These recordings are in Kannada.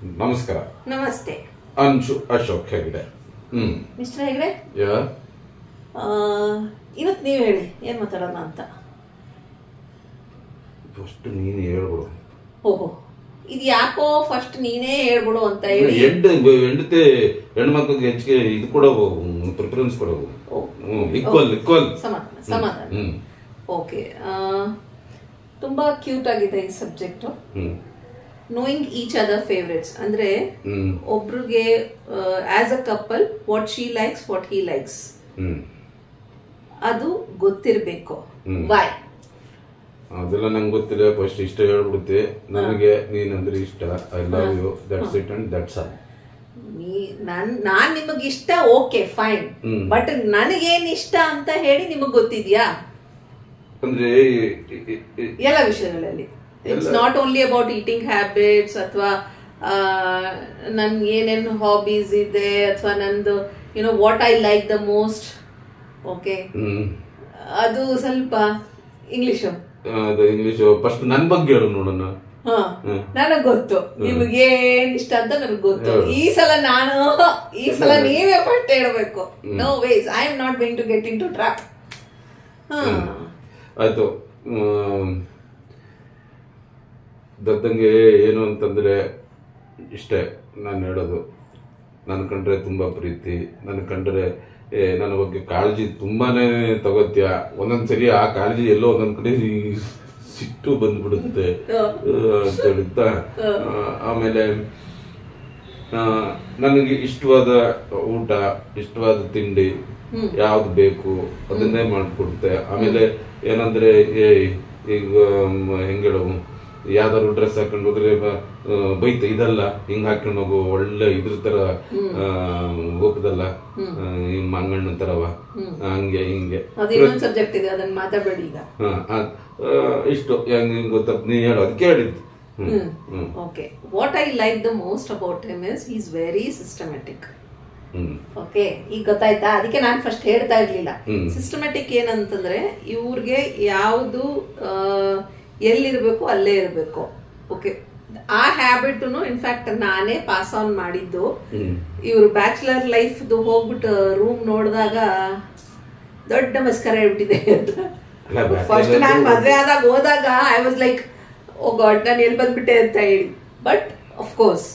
ನಮಸ್ಕಾರ. ನಮಸ್ತೆ. ಅಂಶು ಅಶೋಕ್ ಹೆಗ್ಡೆ. ಮಿಸ್ಟರ್ ಹೆಗ್ಡೆ, ಯಾ ಇವತ್ತು ನೀವು ಹೇಳಿ ಏನ್ ಮಾತಾಡೋಣ ಅಂತ. ಫಸ್ಟ್ ನೀನು ಹೇಳ್ಬಿಡು. ಓಹೋ, ಇದು ಯಾಕೋ ಫಸ್ಟ್ ನೀನೇ ಹೇಳ್ಬಿಡು ಅಂತ ಹೇಳಿ. ಹೆಂಡತಿ ಹೆಣ್ಮಕ್ಳಿಗೆ ಹೆಚ್ಚಿಗೆ ಇದು ಕೊಡೋದು, ಪ್ರಿಫರೆನ್ಸ್ ಕೊಡೋದು. ಈಕ್ವಲ್ ಸಮಾಧಾನ. ಓಕೆ, ತುಂಬಾ ಕ್ಯೂಟ್ ಆಗಿದೆ ಈ subject. Knowing each other favourites ಅಂದ್ರೆ ಒಬ್ರಿಗೆ as a couple what she likes, what he likes ಅದು ಗೊತ್ತಿರ್ಬೇಕು. ವೈ ಅದೆಲ್ಲ ನಂಗೆ ಗೊತ್ತಿಲ್ಲ. ಫಸ್ಟ್ ಇಷ್ಟ ಹೇಳ್ಬಿಡುತ್ತೆ, ನನಗೆ ನೀನಂದ್ರೆ ಇಷ್ಟ, I love you, that's it and that's all. ನಾನ್ ನಿಮಗ್ ಇಷ್ಟ, ಓಕೆ ಫೈನ್, ಬಟ್ ನನಗೇನ್ ಇಷ್ಟ ಅಂತ ಹೇಳಿ ನಿಮಗ್ ಗೊತ್ತಿದ್ಯಾ? ಅಂದ್ರೆ ಎಲ್ಲ ವಿಷಯಗಳಲ್ಲಿ it's not only about eating habits ಅಥವಾ ನನ್ ಏನೇನು ಹಾಬೀಸ್ ಇದೆ ಅಥವಾ ನಂದು what I like the most. Okay, ಅದು ಸ್ವಲ್ಪ ಇಂಗ್ಲಿಷ್ ಫಸ್ಟ್ ನನ್ ಬಗ್ಗೆ ಹೇಳು ನೋಡೋಣ. ನನಗ್ ಗೊತ್ತು ನಿಮ್ಗೆ ಏನ್ ಇಷ್ಟ ಅಂತ ನನಗ್ ಗೊತ್ತು. ಈ ಸಲ ನೀವೇ ಫಸ್ಟ್ ಹೇಳ್ಬೇಕು. No ways, I am not going to get into trap. ಆಯ್ತು. ದದ್ದಂಗೆ ಏನು ಅಂತಂದ್ರೆ ಇಷ್ಟೇ ನಾನು ಹೇಳೋದು. ನನ್ನ ಕಂಡ್ರೆ ತುಂಬಾ ಪ್ರೀತಿ, ನನ್ನ ಕಂಡ್ರೆ ನನ್ನ ಬಗ್ಗೆ ಕಾಳಜಿ ತುಂಬಾನೇ ತಗೋತ್ಯ. ಒಂದೊಂದ್ಸರಿ ಆ ಕಾಳಜಿ ಎಲ್ಲೋ ಒಂದೊಂದ್ ಕಡೆ ಸಿಟ್ಟು ಬಂದ್ಬಿಡುತ್ತೆ ಅಂತ ಹೇಳುತ್ತಾ. ಆಮೇಲೆ ನನಗೆ ಇಷ್ಟವಾದ ಊಟ, ಇಷ್ಟವಾದ ತಿಂಡಿ ಯಾವ್ದು ಬೇಕು ಅದನ್ನೇ ಮಾಡ್ಕೊಡುತ್ತೆ. ಆಮೇಲೆ ಏನಂದ್ರೆ ಈಗ ಹೆಂಗ ಹೇಳವು, ಯಾವ್ದಾದ್ರು ಡ್ರೆಸ್ ಹಾಕೊಂಡು ಹೋದ್ರೆ ಬೈತ, ಇದಲ್ಲ ಹಿಂಗ್ ಹಾಕೊಂಡು ಹೋಗು, ಒಳ್ಳೆ ಇದ್ರ ತರ ಹೋಗದಲ್ಲ, ಹಿಂಗ್ ಮಂಗಣ್ಣ ತರವ, ಹಂಗೆ ಹಿಂಗೆ ಸಬ್ಜೆಕ್ಟ್ ಇದೆ, ಅದನ್ನ ಮಾತಾಡಬೇಡಿ ಈಗ. ಇಷ್ಟು ಹೆಂಗ್ ಗೊತ್ತ, ನೀ ಹೇಳು, ಅದಕ್ಕೆ ಹೇಳಿದ್ದು. Okay, what I like the most about him is he is very systematic. Okay, ಈಗ ಗೊತ್ತಾಯ್ತಾ? ಅದಕ್ಕೆ ನಾನು ಫಸ್ಟ್ ಹೇಳ್ತಾ ಇರ್ಲಿಲ್ಲ. ಸಿಸ್ಟಮ್ಯಾಟಿಕ್ ಏನಂತಂದ್ರೆ ಇವ್ರಿಗೆ ಯಾವುದು ಎಲ್ಲಿರ್ಬೇಕು ಅಲ್ಲೇ ಇರ್ಬೇಕು. ಓಕೆ, ಆ ಹ್ಯಾಬಿಟ್ ಇನ್ಫ್ಯಾಕ್ಟ್ ನಾನೇ ಪಾಸ್ ಆನ್ ಮಾಡಿದ್ದು. ಇವ್ರು ಬ್ಯಾಚುಲರ್ ಲೈಫ್ ಹೋಗ್ಬಿಟ್ಟು ರೂಮ್ ನೋಡಿದಾಗ ದೊಡ್ಡ ಮಸ್ಕರ ಹೇಳ್ಬಿಟ್ಟಿದೆ ಅಂತ. ಫಸ್ಟ್ ನಾನು ಮದ್ವೆ ಆದಾಗ ಹೋದಾಗ I was like, oh God, ನಾನು ಎಲ್ಲಿ ಬಂದ್ಬಿಟ್ಟೆ ಅಂತ ಹೇಳಿ. ಬಟ್ ಆಫ್ ಕೋರ್ಸ್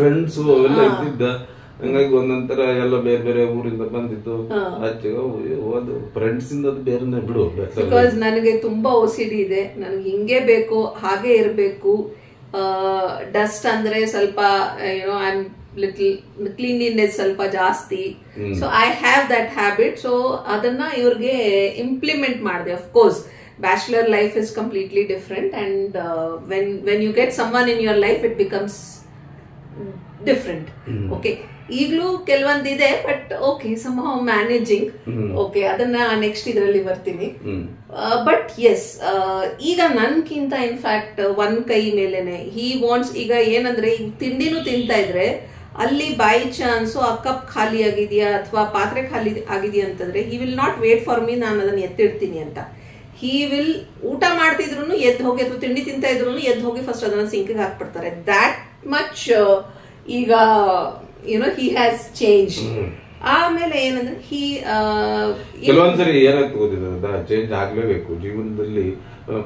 ಫ್ರೆಂಡ್ಸ್ ಎಲ್ಲ ಇದ್ದಿದ್ದ, ಹಂಗಾಗಿ ಒಂದೊಂದರ ಎಲ್ಲ ಬೇರೆ ಬೇರೆ ಊರಿಂದ ಬಂದಿದ್ದು, ಫ್ರೆಂಡ್ಸ್ ಇಂದ ಬೇರೆನೆ ಬಿಡು. ಬಿಕಾಸ್ ನನಗೆ ತುಂಬಾ OCD ಇದೆ. ನನಗೆ ಹಿಂಗೆ ಬೇಕು, ಹಾಗೆ ಇರಬೇಕು. ಡಸ್ಟ್ ಅಂದ್ರೆ ಸ್ವಲ್ಪ ಐ ಆಮ್ ಲಿಟಲ್ ಕ್ಲೀನ್ಲಿನೆಸ್ ಸ್ವಲ್ಪ ಜಾಸ್ತಿ. So I have that habit. So ಅದನ್ನ ಇವ್ರಿಗೆ ಇಂಪ್ಲಿಮೆಂಟ್ ಮಾಡಿದೆ. Of course bachelor life is completely different and when you get someone in your life it becomes different. Okay, ಈಗಲೂ ಕೆಲವೊಂದಿದೆ, but okay, somehow managing. Okay, ಅದನ್ನ ನೆಕ್ಸ್ಟ್ ಇದರಲ್ಲಿ ಬರ್ತೀನಿ. ಬಟ್ ಎಸ್, ಈಗ ನನ್ಕಿಂತ ಇನ್ಫ್ಯಾಕ್ಟ್ ಒಂದ್ ಕೈ ಮೇಲೆನೆ ಹಿ ವಾಂಟ್ಸ್. ಈಗ ಏನಂದ್ರೆ, ಈಗ ತಿಂಡಿನೂ ತಿಂತಾ ಇದ್ರೆ ಅಲ್ಲಿ ಬೈ ಚಾನ್ಸ್ ಆ ಕಪ್ ಖಾಲಿ ಆಗಿದೆಯಾ ಅಥವಾ ಪಾತ್ರೆ ಖಾಲಿ ಆಗಿದೆಯಾ ಅಂತಂದ್ರೆ he will not wait for me ನಾನು ಅದನ್ನ ಎತ್ತಿಡ್ತೀನಿ ಅಂತ. ಹಿ ವಿಲ್ ಊಟ ಮಾಡ್ತಿದ್ರು ಎದ್ದು ಹೋಗಿ, ಅಥವಾ ತಿಂಡಿ ತಿಂತಾ ಇದ್ರು ಎದ್ದು ಹೋಗಿ ಫಸ್ಟ್ ಅದನ್ನ ಸಿಂಕಿಗೆ ಹಾಕ್ಬಿಡ್ತಾರೆ. ದ್ಯಾಟ್ ಮಚ್ ಈಗ he has changed. ಆಮೇಲೆ ಏನಂದ್ರೆ ಕೆಲವೊಂದ್ಸರಿ ಏನಾಗ್ತದೆ ಗೊತ್ತಿದೆ, ಚೇಂಜ್ ಆಗ್ಲೇಬೇಕು ಜೀವನದಲ್ಲಿ.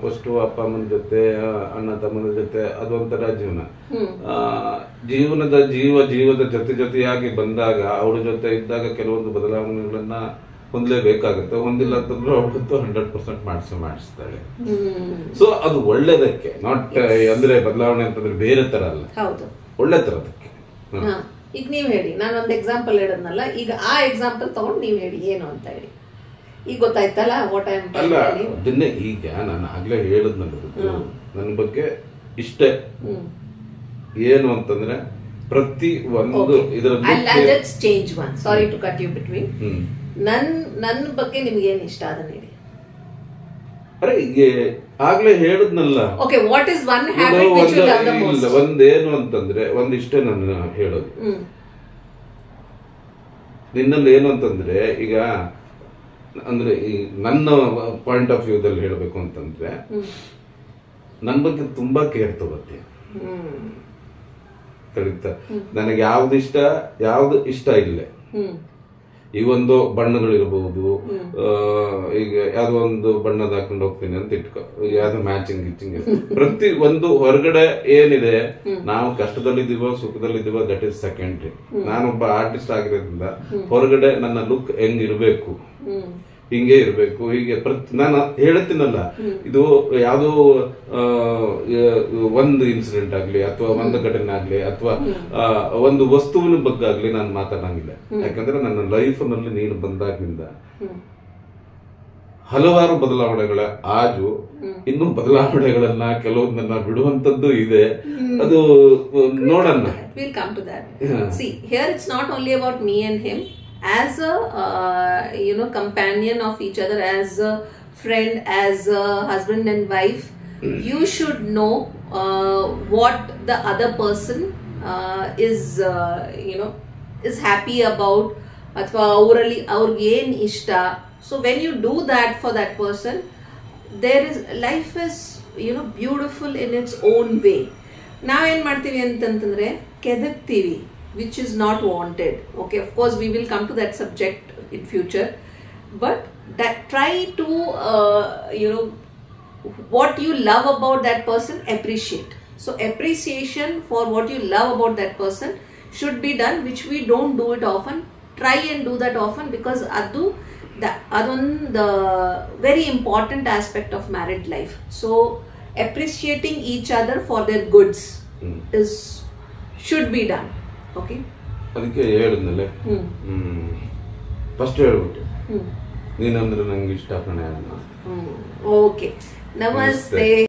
ಫಸ್ಟ್ ಅಪ್ಪ ಅಮ್ಮನ ಜೊತೆ, ಅಣ್ಣ ತಮ್ಮನ ಜೊತೆ, ಅದೊಂಥರ ಜೀವನ. ಜೀವದ ಜೊತೆಯಾಗಿ ಬಂದಾಗ, ಅವಳ ಜೊತೆ ಇದ್ದಾಗ ಕೆಲವೊಂದು ಬದಲಾವಣೆಗಳನ್ನ ಹೊಂದಲೇಬೇಕಾಗುತ್ತೆ. ಹೊಂದಿಲ್ಲ ಅಂತಂದ್ರೆ ಅವಳಂತೂ 100% ಮಾಡಿಸ್ತಾಳೆ. ಸೊ ಅದು ಒಳ್ಳೇದಕ್ಕೆ, ನಾಟ್ ಅಂದ್ರೆ ಬದಲಾವಣೆ ಅಂತಂದ್ರೆ ಬೇರೆ ತರ ಅಲ್ಲ, ಒಳ್ಳೆ ತರದಕ್ಕೆ. ಈಗ ನೀವ್ ಹೇಳಿ, ನಾನು ಒಂದು ಎಕ್ಸಾಂಪಲ್ ಹೇಳಿದ್ನಲ್ಲ, ಈಗ ಆ ಎಕ್ಸಾಂಪಲ್ ತಗೊಂಡು ನೀವ್ ಹೇಳಿ ಏನು ಅಂತ ಹೇಳಿ. ಈಗ ಗೊತ್ತಾಯ್ತಲ್ಲ ವಾಟ್ ಐ ಆಮ್ ಅಲ್ಲ, ಅದನ್ನೇ ಈಗ ನಾನು ಆಗ್ಲೇ ಹೇಳಿದ್ನಲ್ಲ, ನನ್ನ ಬಗ್ಗೆ ಇಷ್ಟೇ. ಏನು ಅಂತಂದ್ರೆ ಪ್ರತಿ ಒಂದು ಇದರಲ್ಲಿ change one, sorry to cut you between. ನನ್ನ ಬಗ್ಗೆ ನಿಮ್ಗೆ ಏನ್ ಇಷ್ಟ ಅದನ್ನ ಹೇಳಿ. ಅರೆ, ಆಗ್ಲೇ ಹೇಳದ್ನಲ್ಲ. Okay, what is one habit which you love the most? ಒಂದೇನು ಅಂತಂದ್ರೆ, ಒಂದಿಷ್ಟೇ ನಾನು ಹೇಳೋದು. ನಿನ್ನಲ್ಲಿ ಏನು ಅಂತಂದ್ರೆ, ಈಗ ಅಂದ್ರೆ ಈ ನನ್ನ ಪಾಯಿಂಟ್ ಆಫ್ ವ್ಯೂದಲ್ಲಿ ಹೇಳಬೇಕು ಅಂತಂದ್ರೆ, ನನ್ನ ಬಗ್ಗೆ ತುಂಬಾ ಕೇರ್ ತಗೋತೀಯ. ಕಳೀತಾ ನನಗೆ ಯಾವ್ದು ಇಷ್ಟ ಇಲ್ಲ. ಈ ಒಂದು ಬಣ್ಣಗಳಿರಬಹುದು, ಈಗ ಯಾವ್ದೋ ಒಂದು ಬಣ್ಣದ ಹಾಕೊಂಡು ಹೋಗ್ತೀನಿ ಅಂತ ಇಟ್ಕೊ, ಯಾವ್ದು ಮ್ಯಾಚಿಂಗ್ ಗಿಚಿಂಗ್ ಪ್ರತಿ ಒಂದು ಹೊರಗಡೆ ಏನಿದೆ, ನಾವು ಕಷ್ಟದಲ್ಲಿದ್ದೀವೋ ಸುಖದಲ್ಲಿದ್ದೀವೋ ದಟ್ ಇಸ್ ಸೆಕೆಂಡ್ರಿ. ನಾನೊಬ್ಬ ಆರ್ಟಿಸ್ಟ್ ಆಗಿರೋದ್ರಿಂದ ಹೊರಗಡೆ ನನ್ನ ಲುಕ್ ಹೆಂಗಿರ್ಬೇಕು, ಹಿಂಗೆ ಇರ್ಬೇಕು, ಹೀಗೆ ನಾನು ಹೇಳ್ತೀನಲ್ಲ, ಇದು ಯಾವ್ದೋ ಒಂದು ಇನ್ಸಿಡೆಂಟ್ ಆಗ್ಲಿ ಅಥವಾ ಒಂದು ಘಟನೆ ಆಗ್ಲಿ ಅಥವಾ ಒಂದು ವಸ್ತುವಿನ ಬಗ್ಗೆ ಆಗ್ಲಿ ನಾನು ಮಾತಾಡಂಗಿಲ್ಲ. ಯಾಕಂದ್ರೆ ನನ್ನ ಲೈಫ್ ನಲ್ಲಿ ನೀನು ಬಂದಾಗಿಂದ ಹಲವಾರು ಬದಲಾವಣೆಗಳ ಆಜು, ಇನ್ನೂ ಬದಲಾವಣೆಗಳನ್ನ ಕೆಲವೊಂದನ್ನ ಬಿಡುವಂತದ್ದು ಇದೆ. ಅದು ನೋಡೋಣ. We'll come to that. See, here it's not only about me and him. As a companion of each other, as a friend, as a husband and wife, you should know what the other person is happy about, athwa avralli avrige yen ishta. So when you do that for that person, life is beautiful in its own way. Now ಏನು ಮಾಡ್ತೀವಿ ಅಂತಂತಂದ್ರೆ ಕೆದಕ್ತೀವಿ, which is not wanted. Okay, of course we will come to that subject in future, but that try to what you love about that person, appreciate. So appreciation for what you love about that person should be done, which we don't do it often. Try and do that often, because the very important aspect of married life. So appreciating each other for their goods should be done. Okay, ಅದಕ್ಕೆ ಹೇಳಿದ್ನಲ್ಲ, ಫಸ್ಟ್ ಹೇಳ್ಬಿಟ್ಟು ನೀನಂದ್ರೆ ನಂಗೆ ಇಷ್ಟ ಕಣೆ. ಓಕೆ, ನಮಸ್ತೆ.